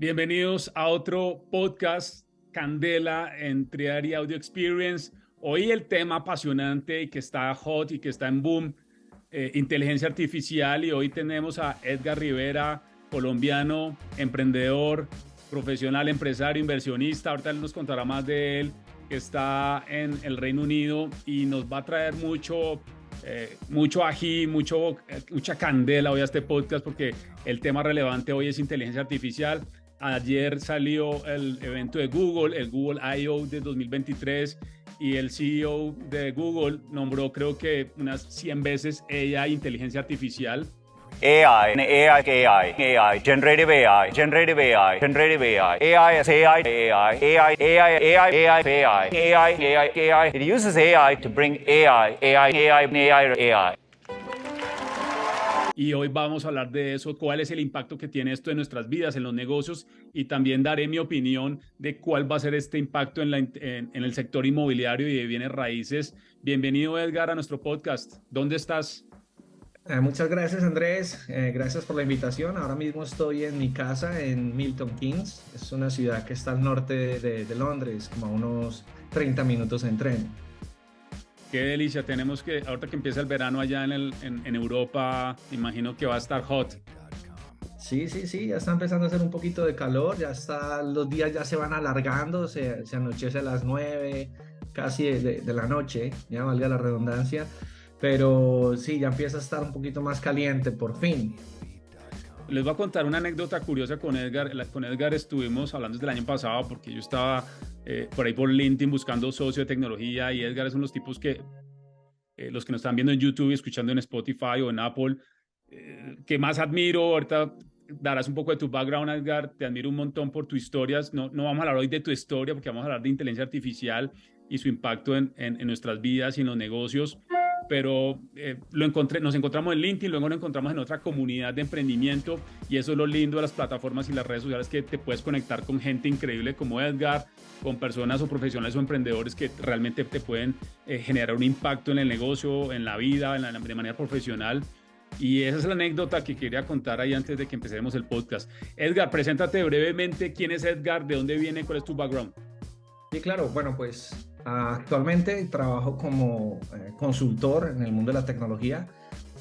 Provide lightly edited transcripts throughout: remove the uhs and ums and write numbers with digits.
Bienvenidos a otro podcast Candela en Triari Audio Experience. Hoy el tema apasionante y que está hot y que está en boom, inteligencia artificial, y hoy tenemos a Edgar Rivera, colombiano, emprendedor, profesional, empresario, inversionista. Ahorita él nos contará más de él, que está en el Reino Unido y nos va a traer mucho ají, mucha candela hoy a este podcast porque el tema relevante hoy es inteligencia artificial. Ayer salió el evento de Google, el Google I.O. de 2023, y el CEO de Google nombró creo que unas 100 veces AI, inteligencia artificial. AI, generative AI, generative AI, generative AI, AI is AI, AI, AI, AI, AI, AI, AI, AI, AI. It uses AI to bring AI, AI, AI, AI, AI. Y hoy vamos a hablar de eso, cuál es el impacto que tiene esto en nuestras vidas, en los negocios, y también daré mi opinión de cuál va a ser este impacto en el sector inmobiliario y de bienes raíces. Bienvenido, Edgar, a nuestro podcast. ¿Dónde estás? Muchas gracias, Andrés. Gracias por la invitación. Ahora mismo estoy en mi casa en Milton Keynes. Es una ciudad que está al norte de Londres, como a unos 30 minutos en tren. Qué delicia. Tenemos que, ahorita que empieza el verano allá en Europa, imagino que va a estar hot. Sí, sí, sí, ya está empezando a hacer un poquito de calor, ya está, los días ya se van alargando, se anochece a las 9 casi de la noche, ya valga la redundancia, pero sí, ya empieza a estar un poquito más caliente por fin. Les voy a contar una anécdota curiosa con Edgar. Con Edgar estuvimos hablando desde el año pasado porque yo estaba por ahí por LinkedIn buscando socio de tecnología, y Edgar es uno de los tipos que los que nos están viendo en YouTube y escuchando en Spotify o en Apple, que más admiro. Ahorita darás un poco de tu background, Edgar. Te admiro un montón por tus historias. No vamos a hablar hoy de tu historia porque vamos a hablar de inteligencia artificial y su impacto en nuestras vidas y en los negocios. Pero nos encontramos en LinkedIn, luego nos encontramos en otra comunidad de emprendimiento, y eso es lo lindo de las plataformas y las redes sociales, que te puedes conectar con gente increíble como Edgar, con personas o profesionales o emprendedores que realmente te pueden generar un impacto en el negocio, en la vida, de manera profesional. Y esa es la anécdota que quería contar ahí antes de que empecemos el podcast. Edgar, preséntate brevemente. ¿Quién es Edgar? ¿De dónde viene? ¿Cuál es tu background? Sí, claro. Bueno, pues actualmente trabajo como consultor en el mundo de la tecnología,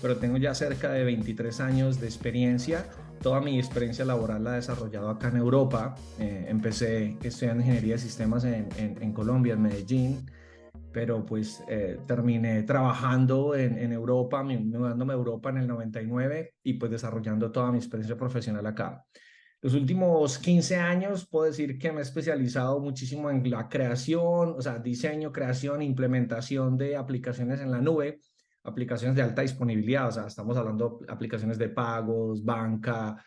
pero tengo ya cerca de 23 años de experiencia. Toda mi experiencia laboral la he desarrollado acá en Europa. Empecé estudiando ingeniería de sistemas en Colombia, en Medellín, pero pues terminé trabajando en Europa, mudándome a Europa en el 99 y pues desarrollando toda mi experiencia profesional acá. Los últimos 15 años puedo decir que me he especializado muchísimo en la creación, o sea, diseño, creación e implementación de aplicaciones en la nube, aplicaciones de alta disponibilidad, o sea, estamos hablando de aplicaciones de pagos, banca,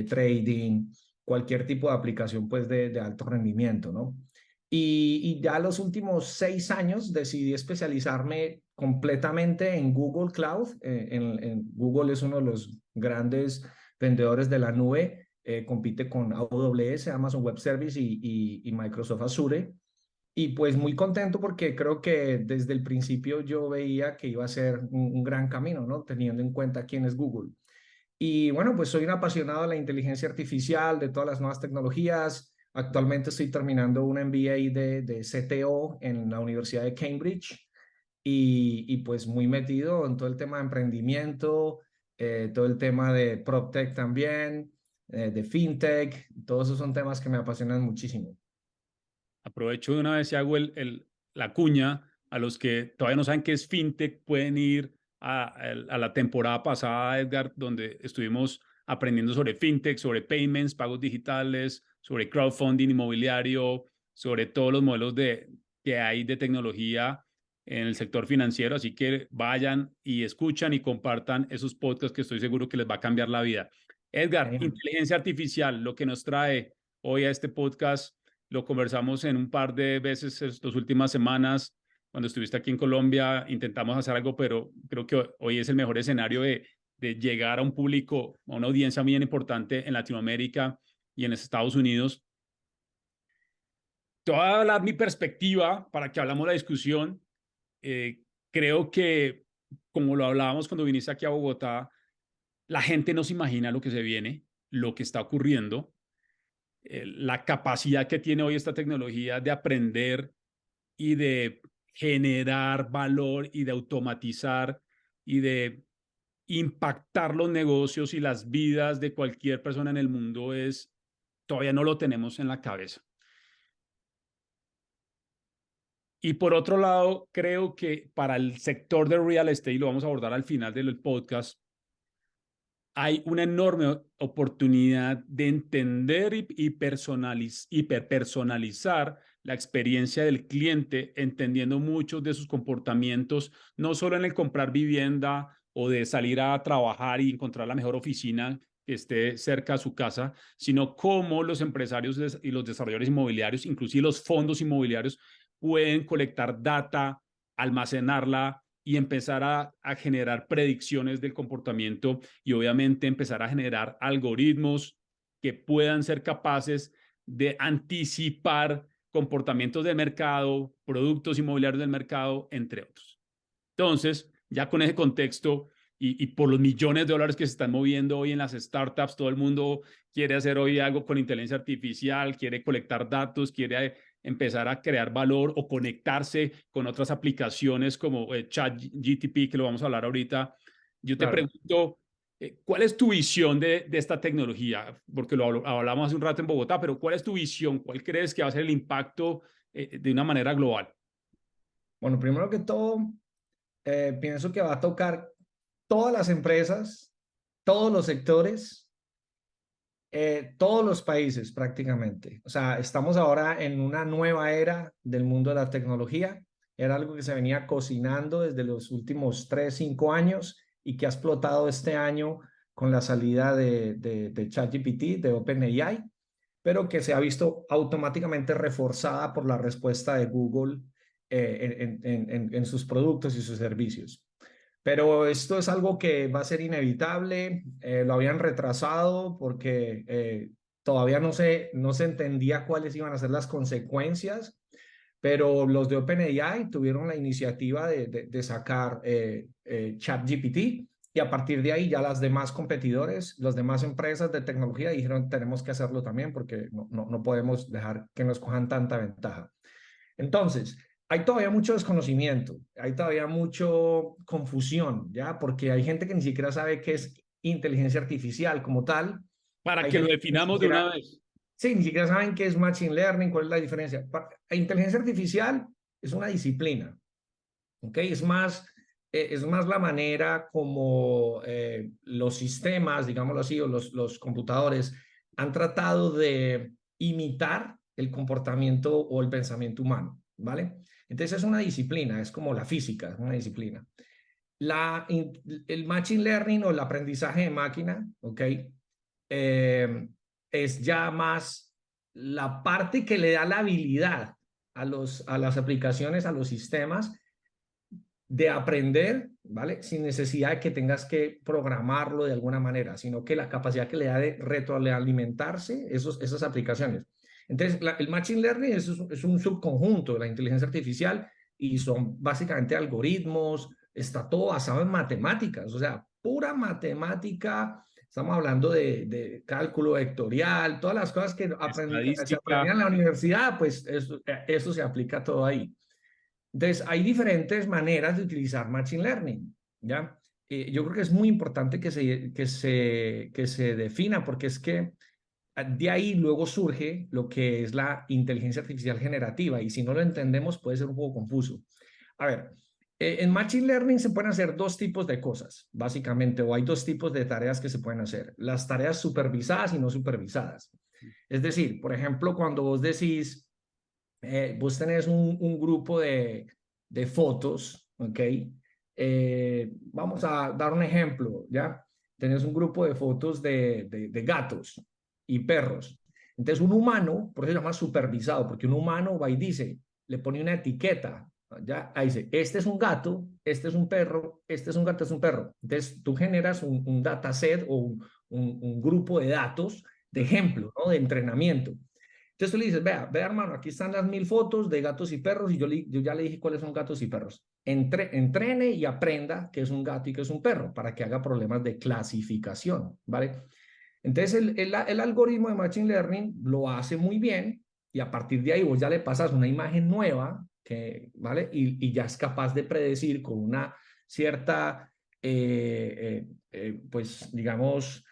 trading, cualquier tipo de aplicación pues de alto rendimiento, ¿no? Y ya los últimos 6 años decidí especializarme completamente en Google Cloud. Google es uno de los grandes vendedores de la nube, compite con AWS, Amazon Web Service y Microsoft Azure. Y pues muy contento porque creo que desde el principio yo veía que iba a ser un gran camino, ¿no? Teniendo en cuenta quién es Google. Y bueno, pues soy un apasionado de la inteligencia artificial, de todas las nuevas tecnologías. Actualmente estoy terminando un MBA de CTO en la Universidad de Cambridge y pues muy metido en todo el tema de emprendimiento, todo el tema de PropTech también, de FinTech. Todos esos son temas que me apasionan muchísimo. Aprovecho de una vez y hago la cuña a los que todavía no saben qué es fintech. Pueden ir a la temporada pasada, Edgar, donde estuvimos aprendiendo sobre fintech, sobre payments, pagos digitales, sobre crowdfunding inmobiliario, sobre todos los modelos que hay de tecnología en el sector financiero. Así que vayan y escuchan y compartan esos podcasts que estoy seguro que les va a cambiar la vida. Edgar, Genial. inteligencia artificial, lo que nos trae hoy a este podcast. Lo conversamos en un par de veces estas últimas semanas. Cuando estuviste aquí en Colombia, intentamos hacer algo, pero creo que hoy es el mejor escenario de llegar a un público, a una audiencia bien importante en Latinoamérica y en Estados Unidos. Te voy a dar mi perspectiva para que hablamos la discusión. Creo que, como lo hablábamos cuando viniste aquí a Bogotá, la gente no se imagina lo que se viene, lo que está ocurriendo. la capacidad que tiene hoy esta tecnología de aprender y de generar valor y de automatizar y de impactar los negocios y las vidas de cualquier persona en el mundo todavía no lo tenemos en la cabeza. Y por otro lado, creo que para el sector de real estate, y lo vamos a abordar al final del podcast, hay una enorme oportunidad de entender y hiperpersonalizar la experiencia del cliente, entendiendo muchos de sus comportamientos, no solo en el comprar vivienda o de salir a trabajar y encontrar la mejor oficina que esté cerca a su casa, sino cómo los empresarios y los desarrolladores inmobiliarios, inclusive los fondos inmobiliarios, pueden colectar data, almacenarla y empezar a generar predicciones del comportamiento y obviamente empezar a generar algoritmos que puedan ser capaces de anticipar comportamientos del mercado, productos inmobiliarios del mercado, entre otros. Entonces, ya con ese contexto y por los millones de dólares que se están moviendo hoy en las startups, todo el mundo quiere hacer hoy algo con inteligencia artificial, quiere colectar datos, quiere empezar a crear valor o conectarse con otras aplicaciones como ChatGPT, que lo vamos a hablar ahorita. Yo te pregunto, ¿cuál es tu visión de esta tecnología? Porque lo hablamos hace un rato en Bogotá, pero ¿cuál es tu visión? ¿Cuál crees que va a ser el impacto de una manera global? Bueno, primero que todo, pienso que va a tocar todas las empresas, todos los sectores, todos los países prácticamente. O sea, estamos ahora en una nueva era del mundo de la tecnología. Era algo que se venía cocinando desde los últimos 3, 5 años y que ha explotado este año con la salida de ChatGPT, de OpenAI, pero que se ha visto automáticamente reforzada por la respuesta de Google en sus productos y sus servicios. Pero esto es algo que va a ser inevitable. Lo habían retrasado porque todavía no se entendía cuáles iban a ser las consecuencias, pero los de OpenAI tuvieron la iniciativa de sacar ChatGPT y a partir de ahí ya las demás competidores, las demás empresas de tecnología dijeron tenemos que hacerlo también porque no podemos dejar que nos cojan tanta ventaja. Entonces, hay todavía mucho desconocimiento, hay todavía mucho confusión, ¿ya? Porque hay gente que ni siquiera sabe qué es inteligencia artificial como tal. Para Hay que lo gente que ni definamos de siquiera, una vez. sí, ni siquiera saben qué es machine learning, cuál es la diferencia. Inteligencia artificial es una disciplina, ¿ok? Es más la manera como los sistemas, digámoslo así, o los computadores han tratado de imitar el comportamiento o el pensamiento humano, ¿vale? Entonces es una disciplina, es como la física, es una disciplina. El machine learning o el aprendizaje de máquina, ¿ok? Es ya más la parte que le da la habilidad a las aplicaciones, a los sistemas, de aprender, ¿vale? Sin necesidad de que tengas que programarlo de alguna manera, sino que la capacidad que le da de retroalimentarse esas aplicaciones. Entonces, el Machine Learning es un subconjunto de la inteligencia artificial y son básicamente algoritmos, está todo basado en matemáticas, o sea, pura matemática. Estamos hablando de cálculo vectorial, todas las cosas que se aprendían Estadística. en la universidad, pues eso se aplica todo ahí. Entonces, hay diferentes maneras de utilizar Machine Learning, ¿ya? Yo creo que es muy importante que se defina, porque es que de ahí luego surge lo que es la inteligencia artificial generativa, y si no lo entendemos puede ser un poco confuso. A ver, en Machine Learning se pueden hacer dos tipos de cosas, básicamente, o hay dos tipos de tareas que se pueden hacer, las tareas supervisadas y no supervisadas. Es decir, por ejemplo, cuando vos decís vos tenés un grupo de fotos, ¿ok? Vamos a dar un ejemplo, ¿ya? Tenés un grupo de fotos de gatos y perros. Entonces, un humano, por eso se llama supervisado, porque un humano va y dice, le pone una etiqueta, ¿ya? Ahí dice, este es un gato, este es un perro, este es un gato, este es un perro. Entonces, tú generas un dataset o un grupo de datos de ejemplo, ¿no? De entrenamiento. Entonces tú le dices, vea, hermano, aquí están las 1000 fotos de gatos y perros y yo ya le dije cuáles son gatos y perros. Entrene y aprenda qué es un gato y qué es un perro para que haga problemas de clasificación, ¿vale? Entonces, el algoritmo de Machine Learning lo hace muy bien y a partir de ahí vos ya le pasas una imagen nueva, ¿vale? Y ya es capaz de predecir con una cierta, pues, digamos,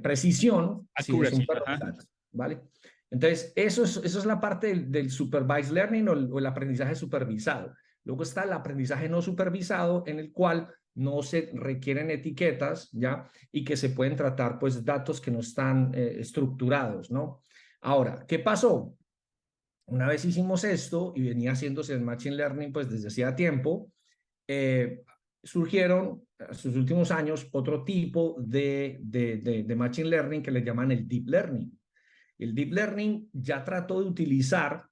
precisión si es un Accuracy, perro o ajá. un gato, ¿vale? Entonces, eso es la parte del supervised learning o el aprendizaje supervisado. Luego está el aprendizaje no supervisado, en el cual no se requieren etiquetas, ¿ya? Y que se pueden tratar, pues, datos que no están estructurados, ¿no? Ahora, ¿qué pasó? Una vez hicimos esto y venía haciéndose el Machine Learning, pues, desde hacía tiempo, surgieron en sus últimos años otro tipo de Machine Learning que le llaman el Deep Learning. El Deep Learning ya trató de utilizar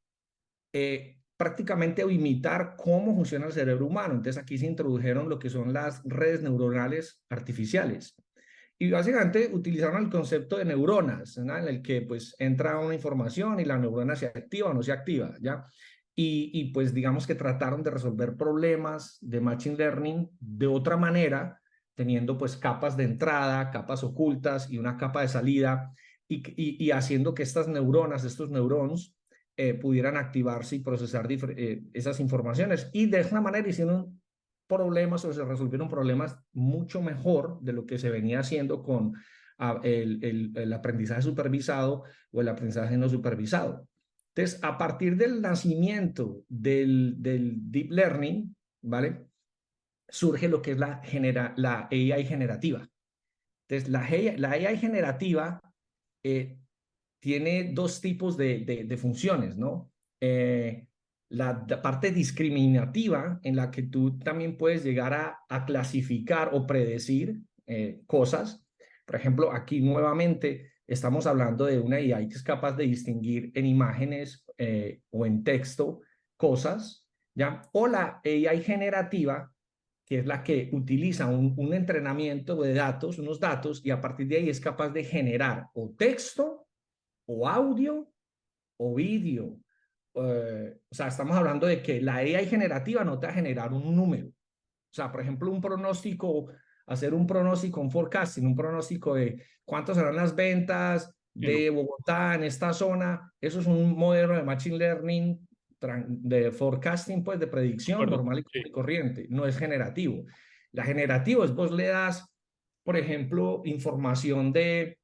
prácticamente o imitar cómo funciona el cerebro humano. Entonces aquí se introdujeron lo que son las redes neuronales artificiales. Y básicamente utilizaron el concepto de neuronas, ¿no? En el que pues entra una información y la neurona se activa o no se activa, ¿ya? Pues digamos que trataron de resolver problemas de Machine Learning de otra manera, teniendo pues capas de entrada, capas ocultas y una capa de salida, y haciendo que estas neuronas, estos neurons, pudieran activarse y procesar esas informaciones. Y de esa manera hicieron problemas o se resolvieron problemas mucho mejor de lo que se venía haciendo con el aprendizaje supervisado o el aprendizaje no supervisado. Entonces, a partir del nacimiento del Deep Learning, ¿vale? Surge lo que es la AI generativa. Entonces, la AI generativa tiene dos tipos de funciones, ¿no? La parte discriminativa en la que tú también puedes llegar a clasificar o predecir cosas. Por ejemplo, aquí nuevamente estamos hablando de una AI que es capaz de distinguir en imágenes o en texto cosas, ¿ya? O la AI generativa, que es la que utiliza un entrenamiento de datos, unos datos, y a partir de ahí es capaz de generar o texto o audio o vídeo. O sea, estamos hablando de que la AI generativa no te va a generar un número. O sea, por ejemplo, un pronóstico, hacer un pronóstico, un forecasting, un pronóstico de cuántas serán las ventas Sí, no, de Bogotá en esta zona. Eso es un modelo de Machine Learning de forecasting, pues de de predicción acuerdo. normal Sí. y corriente. No es generativo. La generativo es vos le das, por ejemplo, información de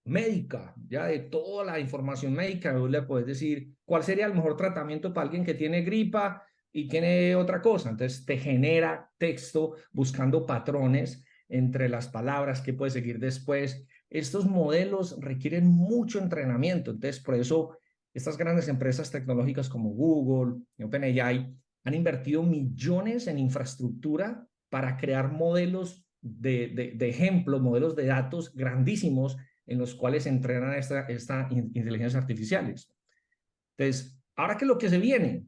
médica, ya de toda la información médica, vos le puedes decir cuál sería el mejor tratamiento para alguien que tiene gripa y tiene otra cosa. Entonces te genera texto buscando patrones entre las palabras que puedes seguir después. Estos modelos requieren mucho entrenamiento. Entonces, por eso estas grandes empresas tecnológicas como Google, OpenAI, han invertido millones en infraestructura para crear modelos de ejemplos, modelos de datos grandísimos en los cuales se entrenan esta inteligencias artificiales. Entonces, ahora que lo que se viene,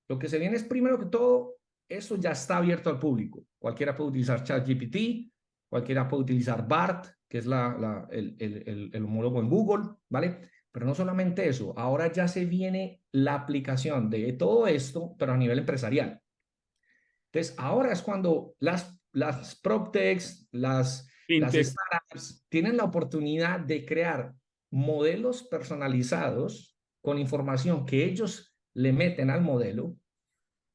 lo que se viene es primero que todo, eso ya está abierto al público. Cualquiera puede utilizar ChatGPT, cualquiera puede utilizar BART, que es el homólogo en Google, ¿vale? Pero no solamente eso, ahora ya se viene la aplicación de todo esto, pero a nivel empresarial. Entonces, ahora es cuando las PropTechs, las Fintech, startups tienen la oportunidad de crear modelos personalizados con información que ellos le meten al modelo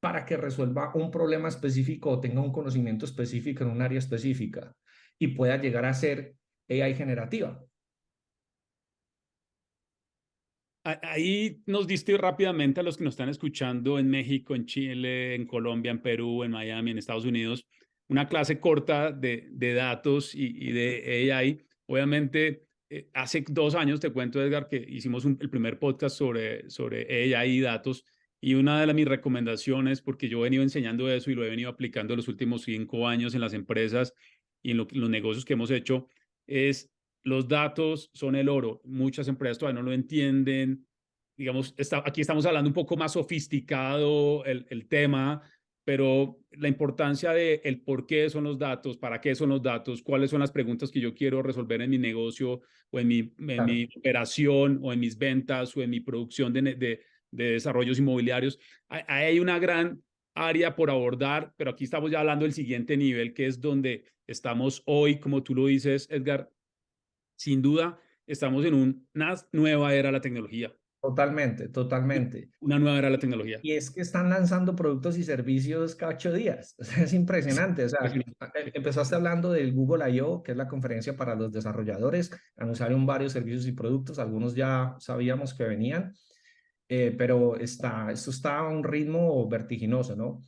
para que resuelva un problema específico o tenga un conocimiento específico en un área específica y pueda llegar a ser AI generativa. ahí nos diste rápidamente a los que nos están escuchando en México, en Chile, en Colombia, en Perú, en Miami, en Estados Unidos, una clase corta de datos y de AI. Obviamente, hace 2 años, te cuento, Edgar, que hicimos el primer podcast sobre AI y datos. Y una de mis recomendaciones, porque yo he venido enseñando eso y lo he venido aplicando los últimos 5 años en las empresas y en los negocios que hemos hecho, es los datos son el oro. Muchas empresas todavía no lo entienden. Digamos, aquí estamos hablando un poco más sofisticado el tema, pero la importancia de el por qué son los datos, para qué son los datos, cuáles son las preguntas que yo quiero resolver en mi negocio o en Claro. mi operación o en mis ventas o en mi producción de desarrollos inmobiliarios. Hay una gran área por abordar, pero aquí estamos ya hablando del siguiente nivel, que es donde estamos hoy, como tú lo dices, Edgar, sin duda, estamos en una nueva era de la tecnología. Totalmente, totalmente. Una nueva era de la tecnología. Y es que están lanzando productos y servicios cada 8 días. O sea, es impresionante. O sea, empezaste hablando del Google I.O., que es la conferencia para los desarrolladores. Anunciaron varios servicios y productos. Algunos ya sabíamos que venían, pero esto está a un ritmo vertiginoso, ¿no?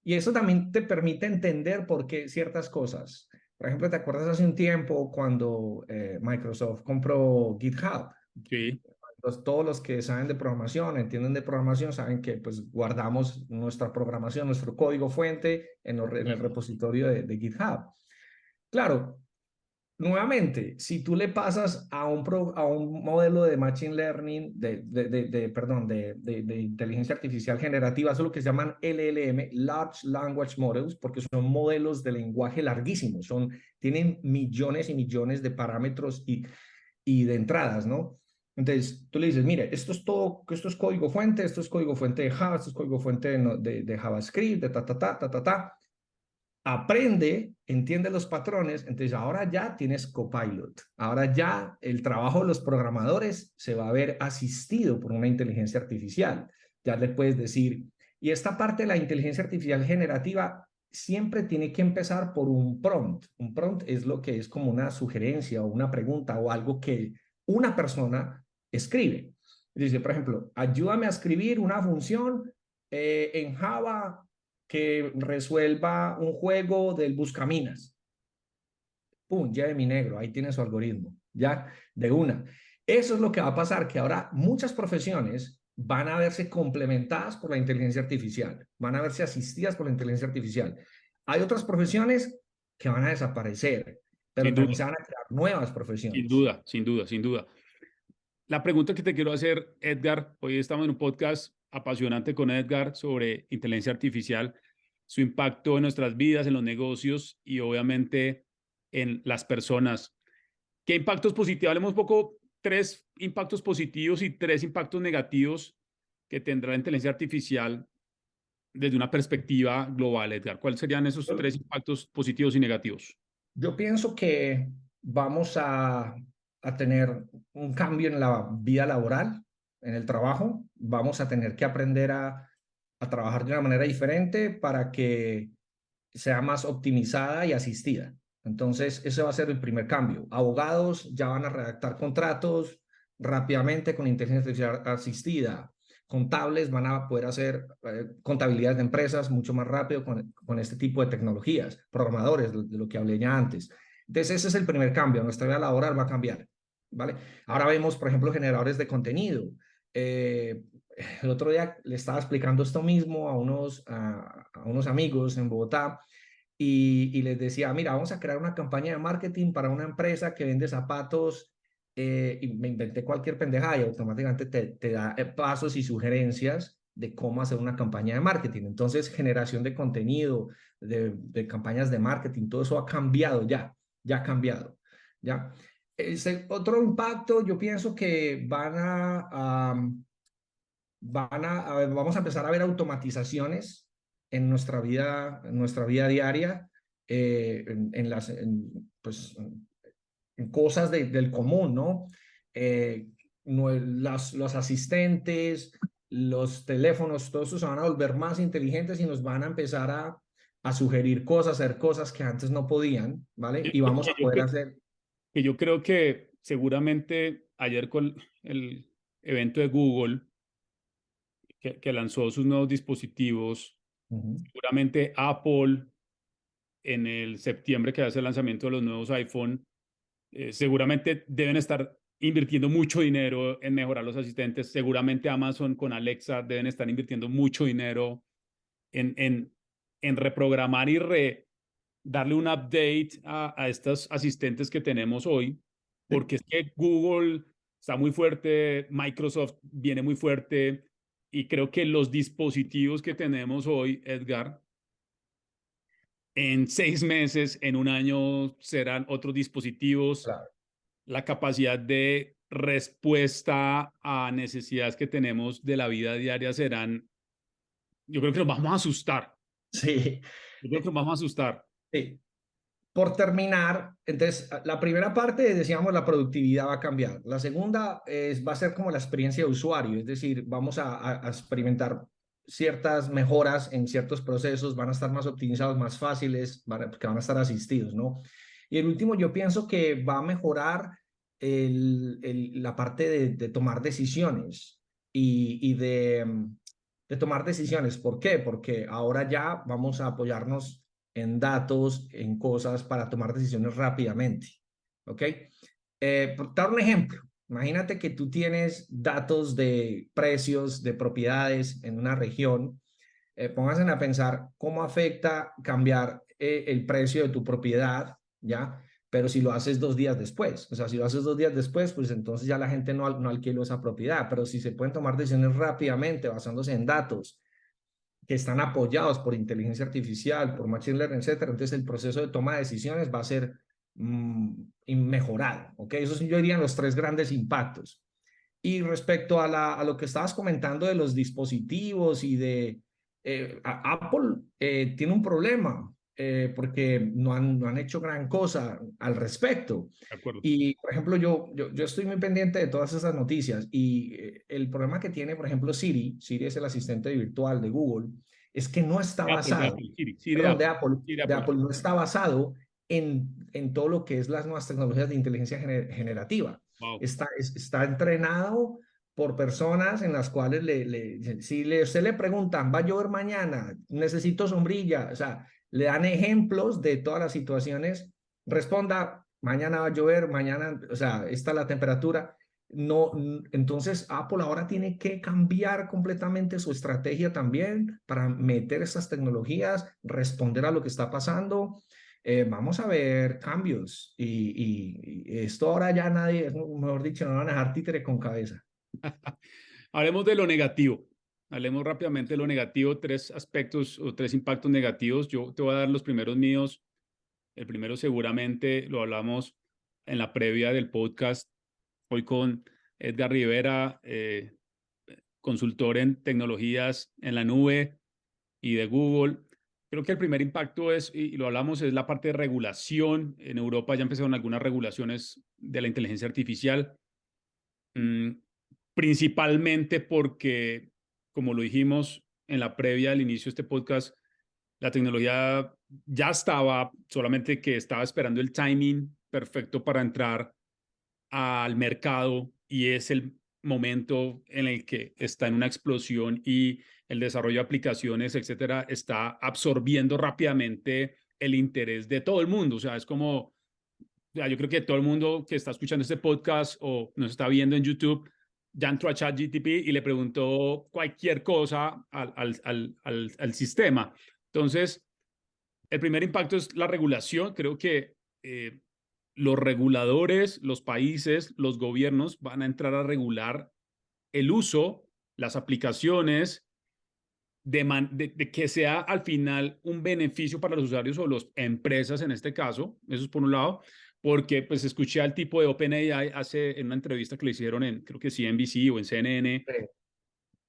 Y eso también te permite entender por qué ciertas cosas. Por ejemplo, ¿te acuerdas hace un tiempo cuando Microsoft compró GitHub? Sí. Todos los que saben de programación, entienden de programación, saben que pues guardamos nuestra programación, nuestro código fuente en el repositorio de GitHub. Claro, nuevamente, si tú le pasas a un modelo de Machine Learning, perdón, de inteligencia artificial generativa, eso es lo que se llaman LLM, Large Language Models, porque son modelos de lenguaje larguísimos, tienen millones y millones de parámetros y de entradas, ¿no? Entonces, tú le dices, mire, esto es código fuente, esto es código fuente de Java, esto es código fuente de JavaScript, de ta. Aprende, entiende los patrones, entonces ahora ya tienes Copilot. Ahora ya el trabajo de los programadores se va a ver asistido por una inteligencia artificial. Ya le puedes decir, y esta parte de la inteligencia artificial generativa siempre tiene que empezar por un prompt. Un prompt es lo que es como una sugerencia o una pregunta o algo que una persona escribe. Dice, por ejemplo, ayúdame a escribir una función en Java que resuelva un juego del buscaminas. Pum, ya de mi negro, ahí tiene su algoritmo, ya de una. Eso es lo que va a pasar, que ahora muchas profesiones van a verse complementadas por la inteligencia artificial, van a verse asistidas por la inteligencia artificial. Hay otras profesiones que van a desaparecer, pero Sin también duda, se van a crear nuevas sin profesiones. duda, sin duda, sin duda. La pregunta que te quiero hacer, Edgar, hoy estamos en un podcast apasionante con Edgar sobre inteligencia artificial, su impacto en nuestras vidas, en los negocios y obviamente en las personas. ¿Qué impactos positivos? Hablemos un poco, 3 impactos positivos y 3 impactos negativos que tendrá la inteligencia artificial desde una perspectiva global, Edgar. ¿Cuáles serían esos 3 impactos positivos y negativos? Yo pienso que vamos a tener un cambio en la vida laboral, en el trabajo. Vamos a tener que aprender a trabajar de una manera diferente para que sea más optimizada y asistida. Entonces, ese va a ser el primer cambio. Abogados ya van a redactar contratos rápidamente con inteligencia artificial asistida. Contables van a poder hacer contabilidad de empresas mucho más rápido con este tipo de tecnologías. Programadores, de lo que hablé ya antes. Entonces, ese es el primer cambio. Nuestra vida laboral va a cambiar. ¿Vale? Ahora vemos, por ejemplo, generadores de contenido. Eh, el otro día le estaba explicando esto mismo a unos amigos en Bogotá y les decía, mira, vamos a crear una campaña de marketing para una empresa que vende zapatos y me inventé cualquier pendejada y automáticamente te da pasos y sugerencias de cómo hacer una campaña de marketing. Entonces, generación de contenido, de campañas de marketing, todo eso ha cambiado ya ha cambiado, ¿ya? Ese otro impacto, yo pienso que vamos a empezar a ver automatizaciones en nuestra vida diaria, pues, en cosas del común, ¿no? Los asistentes, los teléfonos, todos eso se van a volver más inteligentes y nos van a empezar a sugerir cosas, hacer cosas que antes no podían, ¿vale? Y vamos a poder hacer. Que yo creo que seguramente ayer con el evento de Google que lanzó sus nuevos dispositivos, Ujú. seguramente Apple en el septiembre que hace el lanzamiento de los nuevos iPhone, seguramente deben estar invirtiendo mucho dinero en mejorar los asistentes. Seguramente Amazon con Alexa deben estar invirtiendo mucho dinero en, en, en reprogramar y darle un update a estos asistentes que tenemos hoy, Sí. porque es que Google está muy fuerte, Microsoft viene muy fuerte y creo que los dispositivos que tenemos hoy, Edgar, en 6 meses, en un año serán otros dispositivos, Claro. la capacidad de respuesta a necesidades que tenemos de la vida diaria serán, yo creo que nos vamos a asustar, Sí, yo creo que nos vamos a asustar. sí. por terminar, entonces, la primera parte, decíamos, la productividad va a cambiar. La segunda va a ser como la experiencia de usuario, es decir, vamos a experimentar ciertas mejoras en ciertos procesos, van a estar más optimizados, más fáciles, que van a estar asistidos, ¿no? Y el último, yo pienso que va a mejorar la parte de tomar decisiones y de tomar decisiones. ¿Por qué? Porque ahora ya vamos a apoyarnos en datos, en cosas para tomar decisiones rápidamente. ¿Ok? Por dar un ejemplo, imagínate que tú tienes datos de precios de propiedades en una región. Pónganse a pensar cómo afecta cambiar el precio de tu propiedad, ¿ya? Pero si lo haces 2 días después, o sea, si lo haces 2 días después, pues entonces ya la gente no alquiló esa propiedad, pero si se pueden tomar decisiones rápidamente basándose en datos que están apoyados por inteligencia artificial, por machine learning, etcétera, entonces el proceso de toma de decisiones va a ser mejorado, ¿ok? Esos yo diría los 3 grandes impactos. Y respecto a lo que estabas comentando de los dispositivos y de Apple tiene un problema porque no han hecho gran cosa al respecto. De acuerdo. Y, por ejemplo, yo estoy muy pendiente de todas esas noticias y el problema que tiene, por ejemplo, Siri es el asistente virtual de Google, es que no está De basado, Apple, Siri perdón, Siri de de Apple. Apple no está basado en todo lo que es las nuevas tecnologías de inteligencia generativa. Wow. Está entrenado por personas en las cuales usted le preguntan, ¿va a llover mañana? Necesito sombrilla. O sea, le dan ejemplos de todas las situaciones. Responda, mañana va a llover, mañana, o sea, esta es la temperatura. No, entonces Apple ahora tiene que cambiar completamente su estrategia también para meter estas tecnologías, responder a lo que está pasando. Vamos a ver cambios y esto ahora ya nadie, mejor dicho, no van a dejar títere con cabeza. Hablemos de lo negativo. Hablemos rápidamente de lo negativo, 3 aspectos o 3 impactos negativos. Yo te voy a dar los primeros míos. El primero seguramente lo hablamos en la previa del podcast hoy con Edgar Rivera, consultor en tecnologías en la nube y de Google. Creo que el primer impacto es, y lo hablamos, es la parte de regulación. En Europa ya empezaron algunas regulaciones de la inteligencia artificial, principalmente porque, como lo dijimos en la previa del inicio de este podcast, la tecnología ya estaba, solamente que estaba esperando el timing perfecto para entrar al mercado y es el momento en el que está en una explosión y el desarrollo de aplicaciones, etcétera, está absorbiendo rápidamente el interés de todo el mundo. O sea, es como, o sea, yo creo que todo el mundo que está escuchando este podcast o nos está viendo en YouTube ya entró a ChatGPT y le preguntó cualquier cosa al sistema. Entonces, el primer impacto es la regulación. Creo que los reguladores, los países, los gobiernos van a entrar a regular el uso, las aplicaciones, de que sea al final un beneficio para los usuarios o las empresas en este caso. Eso es por un lado, porque pues escuché al tipo de OpenAI en una entrevista que le hicieron en, creo que CNBC o en CNN,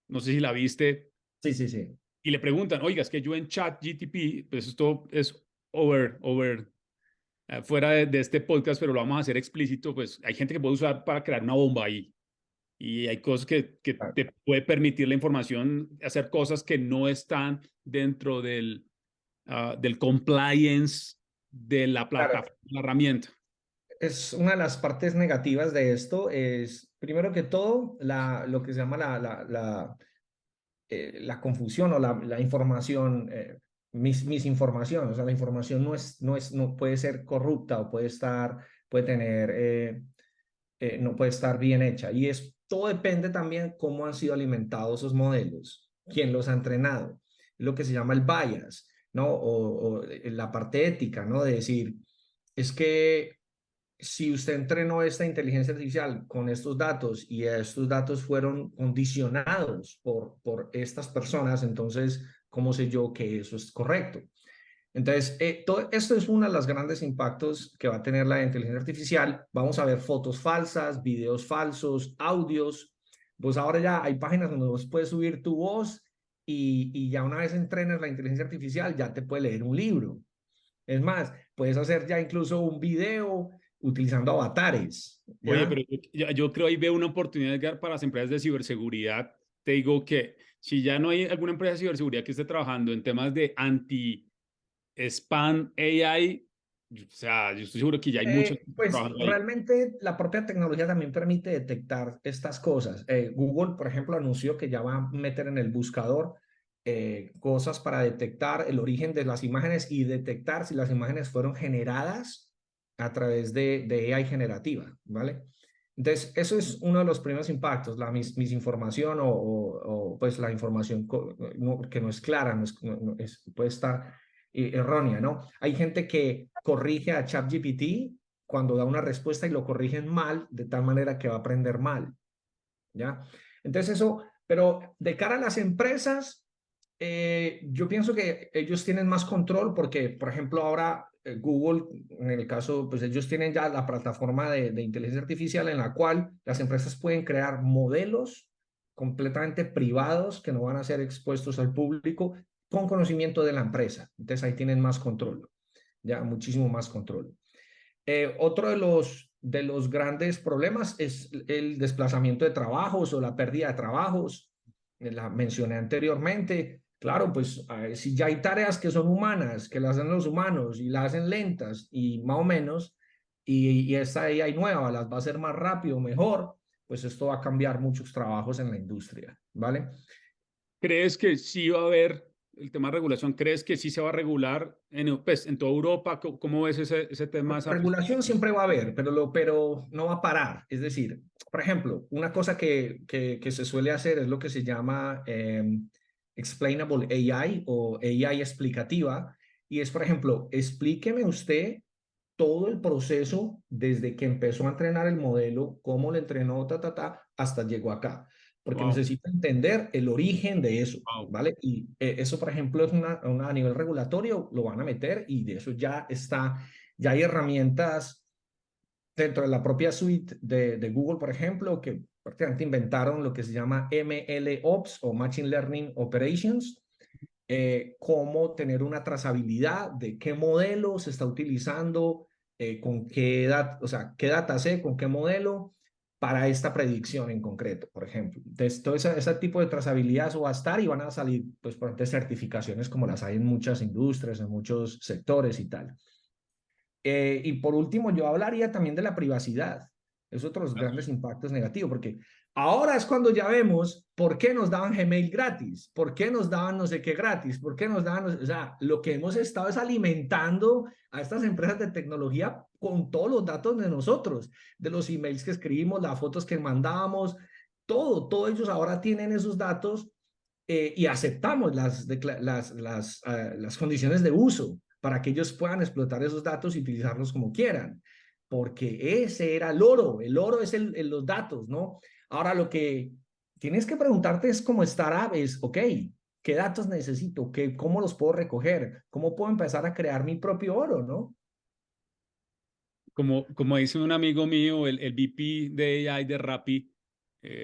no sé si la viste, Sí, sí, sí. y le preguntan, oiga, es que yo en ChatGPT, pues esto es fuera de este podcast, pero lo vamos a hacer explícito, pues hay gente que puede usar para crear una bomba ahí. Y hay cosas que Claro. te puede permitir la información, hacer cosas que no están dentro del compliance de la Claro, plataforma, la herramienta. es una de las partes negativas de esto, es primero que todo lo que se llama la confusión o la información, misinformación, o sea, la información no puede ser corrupta o puede tener, no puede estar bien hecha. Y todo depende también cómo han sido alimentados esos modelos, quién los ha entrenado, lo que se llama el bias, ¿no? O la parte ética, ¿no? De decir, es que si usted entrenó esta inteligencia artificial con estos datos y estos datos fueron condicionados por estas personas, entonces, ¿cómo sé yo que eso es correcto? Entonces, todo esto es uno de los grandes impactos que va a tener la inteligencia artificial. Vamos a ver fotos falsas, videos falsos, audios. Pues ahora ya hay páginas donde vos puedes subir tu voz y ya una vez entrenes la inteligencia artificial, ya te puede leer un libro. Es más, puedes hacer ya incluso un video utilizando avatares, Oye, ¿ya? pero yo creo ahí veo una oportunidad, Edgar, para las empresas de ciberseguridad. Te digo que si ya no hay alguna empresa de ciberseguridad que esté trabajando en temas de anti-spam AI, o sea, yo estoy seguro que ya hay muchos Pues trabajando ahí. realmente la propia tecnología también permite detectar estas cosas. Google, por ejemplo, anunció que ya va a meter en el buscador cosas para detectar el origen de las imágenes y detectar si las imágenes fueron generadas a través de AI generativa, ¿vale? Entonces, eso es uno de los primeros impactos, la misinformación pues la información que no es clara, puede estar errónea, ¿no? Hay gente que corrige a ChatGPT cuando da una respuesta y lo corrigen mal, de tal manera que va a aprender mal, ¿ya? Entonces eso, pero de cara a las empresas, yo pienso que ellos tienen más control porque, por ejemplo, ahora Google, en el caso, pues ellos tienen ya la plataforma de inteligencia artificial en la cual las empresas pueden crear modelos completamente privados que no van a ser expuestos al público con conocimiento de la empresa. Entonces ahí tienen más control, ya muchísimo más control. Otro de los grandes problemas es el desplazamiento de trabajos o la pérdida de trabajos. La mencioné anteriormente. Claro, pues si ya hay tareas que son humanas, que las hacen los humanos y las hacen lentas y más o menos, y esta AI nueva las va a hacer más rápido, mejor, pues esto va a cambiar muchos trabajos en la industria, ¿vale? ¿Crees que sí va a haber el tema de regulación? ¿Crees que sí se va a regular en, pues, en toda Europa? ¿Cómo ves ese tema? Esa Regulación siempre va a haber, pero no va a parar. Es decir, por ejemplo, una cosa que se suele hacer es lo que se llama explainable AI o AI explicativa. Y es, por ejemplo, explíqueme usted todo el proceso desde que empezó a entrenar el modelo, cómo lo entrenó, hasta llegó acá. Porque Wow, necesita entender el origen de eso, wow. ¿vale? Y eso, por ejemplo, es a nivel regulatorio, lo van a meter y de eso ya está, ya hay herramientas dentro de la propia suite de Google, por ejemplo, que prácticamente inventaron lo que se llama MLOps o Machine Learning Operations, cómo tener una trazabilidad de qué modelo se está utilizando, con qué o sea, qué dataset, con qué modelo para esta predicción en concreto, por ejemplo. Entonces, todo ese tipo de trazabilidad eso va a estar y van a salir, pues, por ejemplo, certificaciones como las hay en muchas industrias, en muchos sectores y tal. Y por último, yo hablaría también de la privacidad. Es otro de los grandes impactos negativos, porque ahora es cuando ya vemos por qué nos daban Gmail gratis, por qué nos daban no sé qué gratis, por qué nos daban, o sea, lo que hemos estado es alimentando a estas empresas de tecnología con todos los datos de nosotros, de los emails que escribimos, las fotos que mandábamos, todos ellos ahora tienen esos datos y aceptamos las condiciones de uso para que ellos puedan explotar esos datos y utilizarlos como quieran, porque ese era el oro es los datos, ¿no? Ahora lo que tienes que preguntarte es como startup es, ok, ¿qué datos necesito? ¿Cómo los puedo recoger? ¿Cómo puedo empezar a crear mi propio oro, no? Como dice un amigo mío, el VP de AI de Rappi,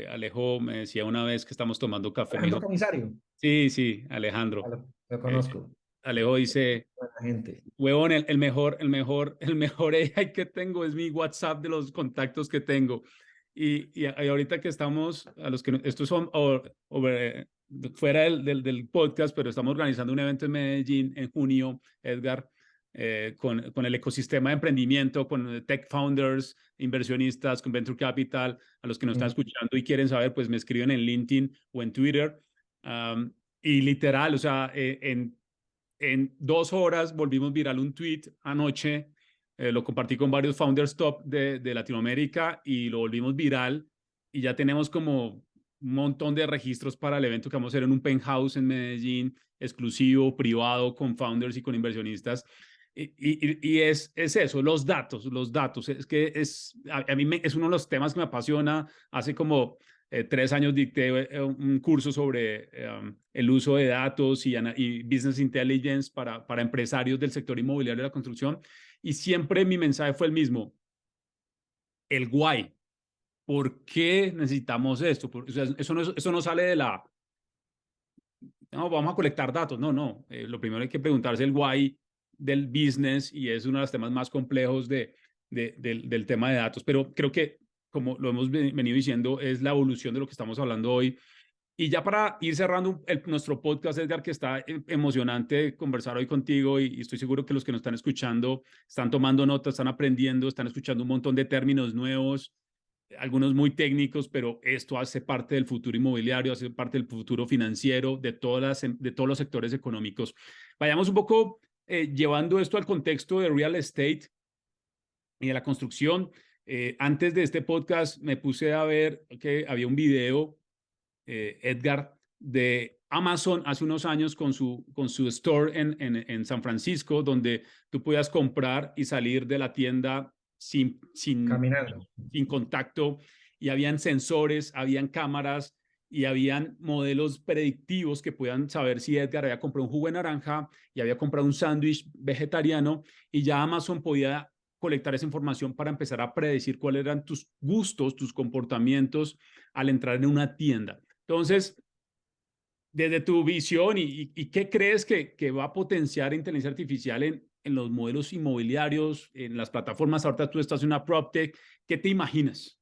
Alejo, me decía una vez que estamos tomando café, me Alejandro dijo, Comisario, sí, sí, Alejandro. lo Eh, conozco, Alejo dice, buena gente. huevón, el mejor AI que tengo es mi WhatsApp de los contactos que tengo. Y ahorita que estamos, a los que estos son fuera del podcast, pero estamos organizando un evento en Medellín en junio, Edgar, con el ecosistema de emprendimiento, con tech founders, inversionistas, con venture capital, a los que nos están Mm. escuchando y quieren saber, pues me escriben en LinkedIn o en Twitter. Um, y literal, o sea, en 2 horas volvimos viral un tweet anoche, lo compartí con varios founders top de Latinoamérica y lo volvimos viral y ya tenemos como un montón de registros para el evento que vamos a hacer en un penthouse en Medellín, exclusivo, privado, con founders y con inversionistas. Y es eso, los datos. Es que a mí es uno de los temas que me apasiona. Hace como 3 años dicté un curso sobre el uso de datos y business intelligence para empresarios del sector inmobiliario de la construcción. Y siempre mi mensaje fue el mismo, el why. ¿Por qué necesitamos esto? O sea, eso no sale de no, vamos a colectar datos. No, no. Lo primero hay que preguntarse el why del business y es uno de los temas más complejos del tema de datos, pero creo que, como lo hemos venido diciendo, es la evolución de lo que estamos hablando hoy. Y ya para ir cerrando nuestro podcast, Edgar, que está emocionante conversar hoy contigo y estoy seguro que los que nos están escuchando están tomando notas, están aprendiendo, están escuchando un montón de términos nuevos, algunos muy técnicos, pero esto hace parte del futuro inmobiliario, hace parte del futuro financiero, de todos los sectores económicos. Vayamos un poco llevando esto al contexto de real estate y de la construcción. Antes de este podcast me puse a ver que había un video, Edgar, de Amazon hace unos años con su store en San Francisco, donde tú podías comprar y salir de la tienda Caminando. sin contacto, y habían sensores, habían cámaras y habían modelos predictivos que podían saber si Edgar había comprado un jugo de naranja y había comprado un sándwich vegetariano, y ya Amazon podía colectar esa información para empezar a predecir cuáles eran tus gustos, tus comportamientos al entrar en una tienda. Entonces, desde tu visión y qué crees que va a potenciar inteligencia artificial en los modelos inmobiliarios, en las plataformas, ahorita tú estás en una PropTech, ¿qué te imaginas?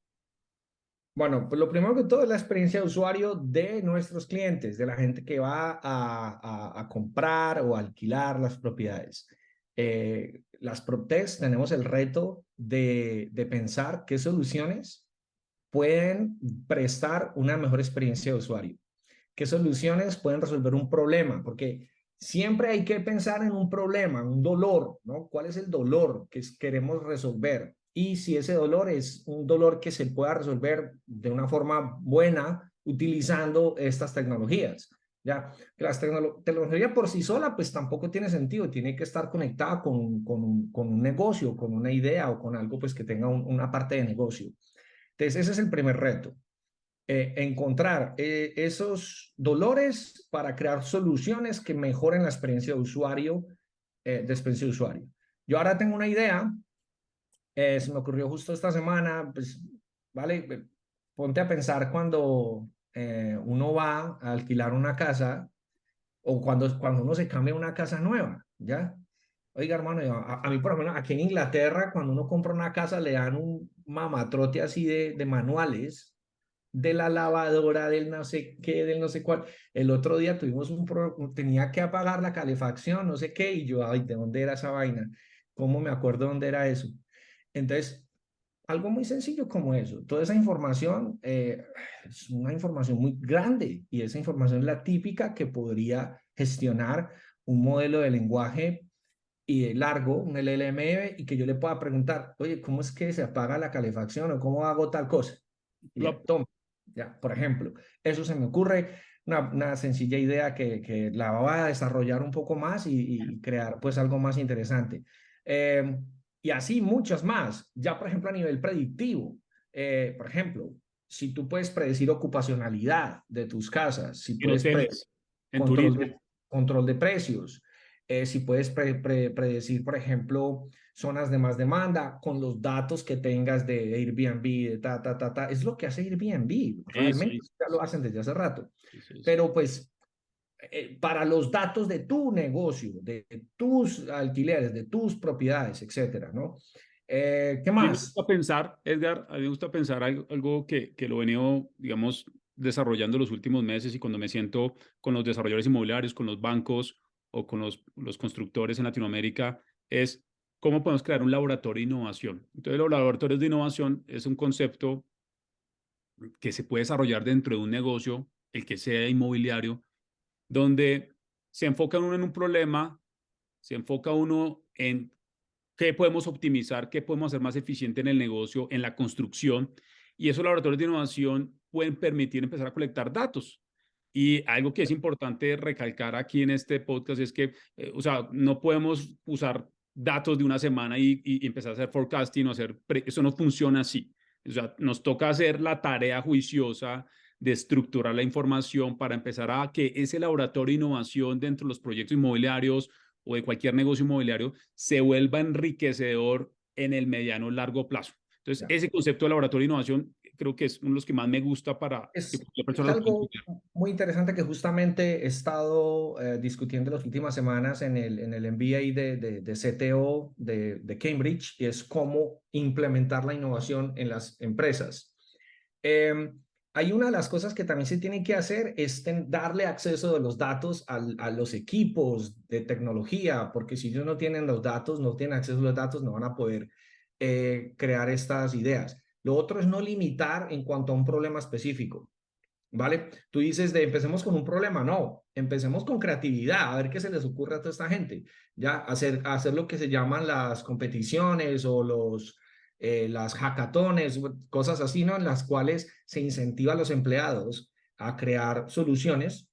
Bueno, pues lo primero que todo es la experiencia de usuario de nuestros clientes, de la gente que va a comprar o alquilar las propiedades. Las PropTechs tenemos el reto de pensar qué soluciones pueden prestar una mejor experiencia de usuario, qué soluciones pueden resolver un problema, porque siempre hay que pensar en un problema, un dolor, ¿no? ¿Cuál es el dolor que queremos resolver? Y si ese dolor es un dolor que se pueda resolver de una forma buena utilizando estas tecnologías. Ya, la tecnología por sí sola pues tampoco tiene sentido, tiene que estar conectada con un negocio, con una idea o con algo pues que tenga una parte de negocio. Entonces ese es el primer reto. Encontrar esos dolores para crear soluciones que mejoren la experiencia de usuario, Yo ahora tengo una idea, se me ocurrió justo esta semana, pues, vale, ponte a pensar cuando uno va a alquilar una casa o cuando uno se cambia a una casa nueva, ¿ya? Oiga, hermano, a mí, por ejemplo, aquí en Inglaterra, cuando uno compra una casa, le dan un mamatrote así de manuales de la lavadora, del no sé qué, del no sé cuál. El otro día tenía que apagar la calefacción, no sé qué, y yo, ay, ¿de dónde era esa vaina? ¿Cómo me acuerdo dónde era eso? Entonces, algo muy sencillo como eso. Toda esa información es una información muy grande y esa información es la típica que podría gestionar un modelo de lenguaje y largo, un LLM, y que yo le pueda preguntar, oye, ¿cómo es que se apaga la calefacción o cómo hago tal cosa? Y ya, toma, ya, por ejemplo, eso se me ocurre, una sencilla idea que la voy a desarrollar un poco más y crear pues algo más interesante. Y así muchas más, ya por ejemplo a nivel predictivo, por ejemplo, si tú puedes predecir ocupacionalidad de tus casas, si En puedes hoteles, en control turismo. de, control de precios, si puedes predecir, por ejemplo, zonas de más demanda con los datos que tengas de Airbnb, de es lo que hace Airbnb, Sí, realmente sí, ya lo hacen desde hace rato, sí, sí, sí. pero pues para los datos de tu negocio, de tus alquileres, de tus propiedades, etcétera, ¿no? ¿Qué A mí me más? gusta pensar, Edgar, a mí me gusta pensar algo que lo he venido, digamos, desarrollando los últimos meses, y cuando me siento con los desarrolladores inmobiliarios, con los bancos o con los constructores en Latinoamérica, es cómo podemos crear un laboratorio de innovación. Entonces, los laboratorios de innovación es un concepto que se puede desarrollar dentro de un negocio, el que sea inmobiliario, donde se enfoca uno en un problema, se enfoca uno en qué podemos optimizar, qué podemos hacer más eficiente en el negocio, en la construcción, y esos laboratorios de innovación pueden permitir empezar a colectar datos. Y algo que es importante recalcar aquí en este podcast es que, o sea, no podemos usar datos de una semana y empezar a hacer forecasting o eso no funciona así. O sea, nos toca hacer la tarea juiciosa de estructurar la información para empezar a que ese laboratorio de innovación dentro de los proyectos inmobiliarios o de cualquier negocio inmobiliario se vuelva enriquecedor en el mediano o largo plazo. Entonces, Ya. ese concepto de laboratorio de innovación creo que es uno de los que más me gusta para que Es, cualquier es persona lo pueda algo entender. muy interesante que justamente he estado discutiendo las últimas semanas en el MBA de CTO de Cambridge, y es cómo implementar la innovación en las empresas. Eh, Hay una de las cosas que también se tiene que hacer es darle acceso de los datos a los equipos de tecnología, porque si ellos no tienen los datos, no tienen acceso a los datos, no van a poder crear estas ideas. Lo otro es no limitar en cuanto a un problema específico, ¿vale? Tú dices de empecemos con un problema, no, empecemos con creatividad, a ver qué se les ocurre a toda esta gente, ya, hacer lo que se llaman las competiciones o las hackatones, cosas así, ¿no? En las cuales se incentiva a los empleados a crear soluciones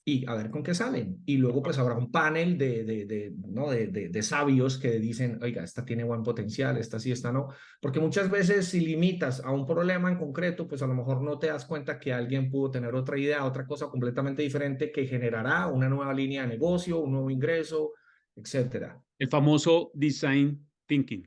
y a ver con qué salen. Y luego pues habrá un panel ¿no? de sabios que dicen, oiga, esta tiene buen potencial, esta sí, esta no. Porque muchas veces si limitas a un problema en concreto, pues a lo mejor no te das cuenta que alguien pudo tener otra idea, otra cosa completamente diferente que generará una nueva línea de negocio, un nuevo ingreso, etcétera. El famoso design thinking.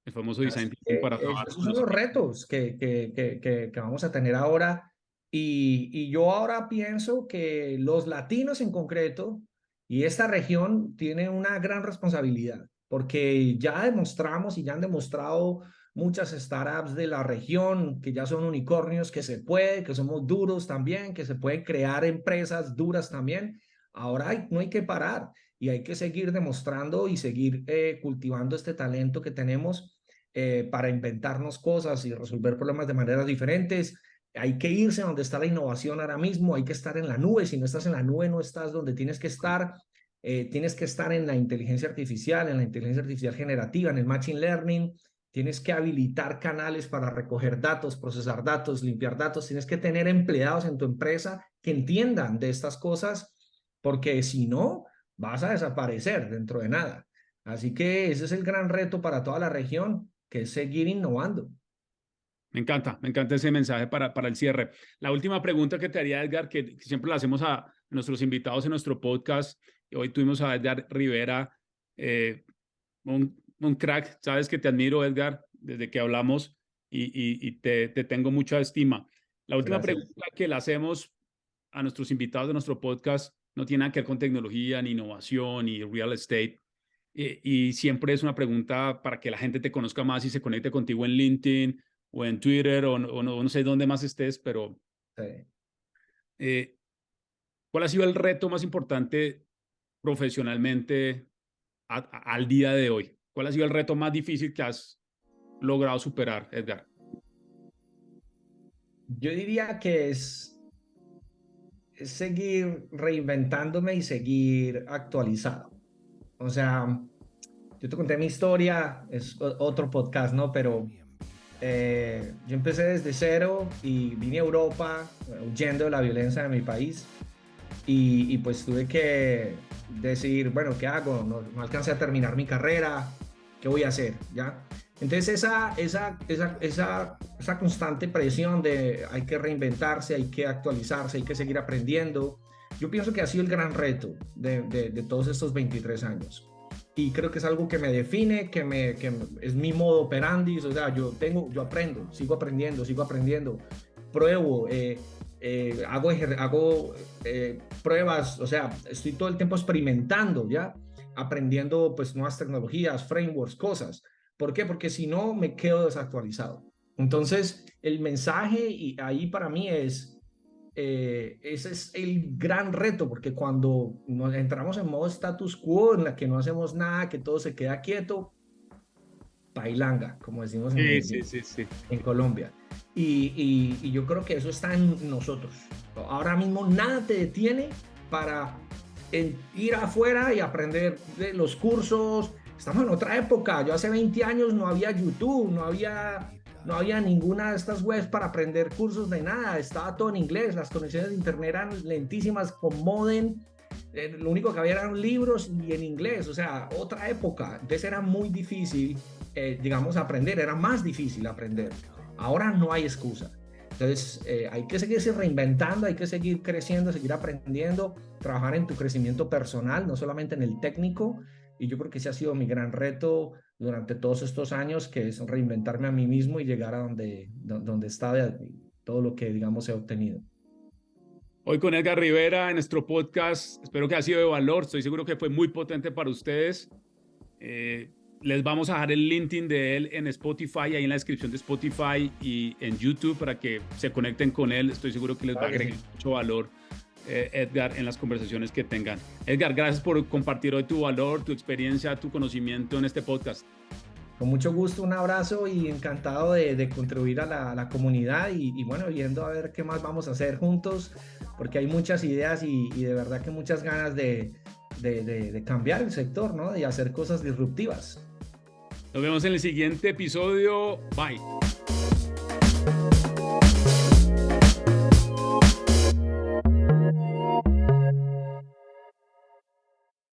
El famoso design Así thinking que para trabajar esos con son los los equipos. retos que vamos a tener ahora. Y yo ahora pienso que los latinos en concreto y esta región tienen una gran responsabilidad, porque ya demostramos y ya han demostrado muchas startups de la región que ya son unicornios, que se puede, que somos duros también, que se pueden crear empresas duras también. Ahora no hay que parar y hay que seguir demostrando y seguir cultivando este talento que tenemos para inventarnos cosas y resolver problemas de maneras diferentes. Hay que irse donde está la innovación ahora mismo, hay que estar en la nube. Si no estás en la nube, no estás donde tienes que estar. Tienes que estar en la inteligencia artificial generativa, en el machine learning. Tienes que habilitar canales para recoger datos, procesar datos, limpiar datos. Tienes que tener empleados en tu empresa que entiendan de estas cosas, porque si no, vas a desaparecer dentro de nada. Así que ese es el gran reto para toda la región, que es seguir innovando. Me encanta ese mensaje para el cierre. La última pregunta que te haría, Edgar, que siempre la hacemos a nuestros invitados en nuestro podcast. Hoy tuvimos a Edgar Rivera, un crack. Sabes que te admiro, Edgar, desde que hablamos y te tengo mucha estima. La última Gracias. pregunta que le hacemos a nuestros invitados de nuestro podcast no tiene nada que ver con tecnología, ni innovación, ni real estate. Y siempre es una pregunta para que la gente te conozca más y se conecte contigo en LinkedIn o en Twitter no sé dónde más estés, pero Sí. eh, ¿cuál ha sido el reto más importante profesionalmente al día de hoy? ¿Cuál ha sido el reto más difícil que has logrado superar, Edgar? Yo diría que es seguir reinventándome y seguir actualizado. O sea, yo te conté mi historia, es otro podcast, ¿no? Pero yo empecé desde cero y vine a Europa huyendo de la violencia de mi país y pues tuve que decidir, bueno, ¿qué hago? No alcancé a terminar mi carrera, ¿qué voy a hacer? ¿Ya? Entonces esa constante presión de hay que reinventarse, hay que actualizarse, hay que seguir aprendiendo, yo pienso que ha sido el gran reto de todos estos 23 años. Y creo que es algo que me define, que es mi modo operandi. O sea, yo aprendo, sigo aprendiendo, pruebo, hago pruebas. O sea, estoy todo el tiempo experimentando, ¿ya? Aprendiendo pues nuevas tecnologías, frameworks, cosas. ¿Por qué? Porque si no, me quedo desactualizado. Entonces, el mensaje y ahí para mí ese es el gran reto, porque cuando nos entramos en modo status quo, en la que no hacemos nada, que todo se queda quieto, pailanga, como decimos en Sí, Medellín, sí, sí, sí. en Colombia. Y yo creo que eso está en nosotros. Ahora mismo nada te detiene para ir afuera y aprender de los cursos. Estamos en otra época. Yo hace 20 años no había YouTube, no había ninguna de estas webs para aprender cursos de nada. Estaba todo en inglés. Las conexiones de internet eran lentísimas con modem. Lo único que había eran libros y en inglés. O sea, otra época. Entonces era muy difícil, digamos, aprender. Era más difícil aprender. Ahora no hay excusa. Entonces, hay que seguirse reinventando, hay que seguir creciendo, seguir aprendiendo, trabajar en tu crecimiento personal, no solamente en el técnico. Y yo creo que ese ha sido mi gran reto durante todos estos años, que es reinventarme a mí mismo y llegar a donde está todo lo que, digamos, he obtenido. Hoy con Edgar Rivera en nuestro podcast, espero que haya sido de valor, estoy seguro que fue muy potente para ustedes. Les vamos a dejar el LinkedIn de él en Spotify, ahí en la descripción de Spotify y en YouTube para que se conecten con él. Estoy seguro que les va a agregar mucho valor, Edgar, en las conversaciones que tengan. Edgar, gracias por compartir hoy tu valor, tu experiencia, tu conocimiento en este podcast. Con mucho gusto, un abrazo y encantado de contribuir a la comunidad y bueno, viendo a ver qué más vamos a hacer juntos, porque hay muchas ideas y de verdad que muchas ganas de cambiar el sector, ¿no? Y hacer cosas disruptivas. Nos vemos en el siguiente episodio. Bye.